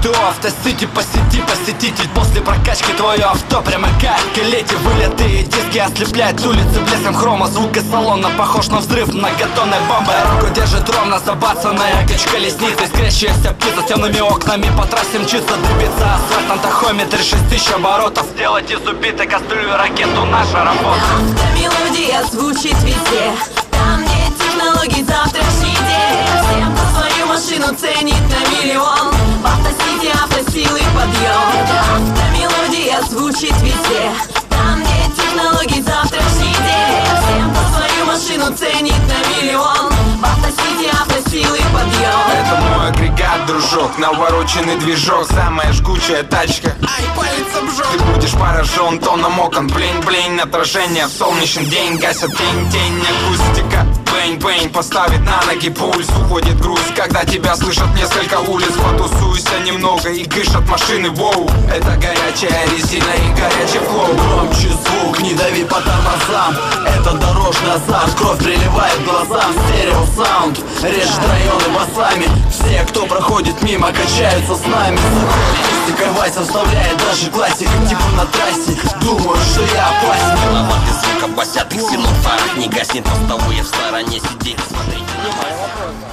ты у автосити, посетитель. После прокачки твое авто прямо как лети. Вылеты диски ослепляют улицы блеском хрома. Звук из салона похож на взрыв многотонной бомбы. Руку держит ровно забацанная кач колесницы. Искрящаяся птица с темными окнами по трассе мчится. Дыбится асфальт на тахометре 6000 оборотов. Сделать из убитой кастрюли ракету наша работа. Автомелодия звучит везде. Там, где технологии завтрашний день. Всем, кто свою машину ценит на миллион. В автосити автосилы подъем. Автомелодия звучит везде. Там, где технологии завтрашний день. Всем, кто свою машину ценит на миллион. В автосити автосилы подъем. Это мой агрегат, дружок, навороченный движок. Самая жгучая тачка, ай, палец обжег. Ты будешь поражен тоном окон. Блин-блин, отражение в солнечный день. Гасят тень акустика. Бэнь-бэнь, поставит на ноги пульс. Уходит груз, когда тебя слышат несколько улиц. Потусуйся немного и кыш от машины, воу. Это горячая резина и горячий флоу. Громче звук, не дави по тормозам. Это дорожный азарт, кровь приливает глазам. Стерео саунд, режет районы басами. Все, кто проходит мимо, качаются с нами. Вайса вставляет даже классик. Типа на трассе, думаю, что я опасен. Виноваты звука басят, их сильно в фарах не гаснет. Мостовые в стороне сидеть, смотрите внимательно.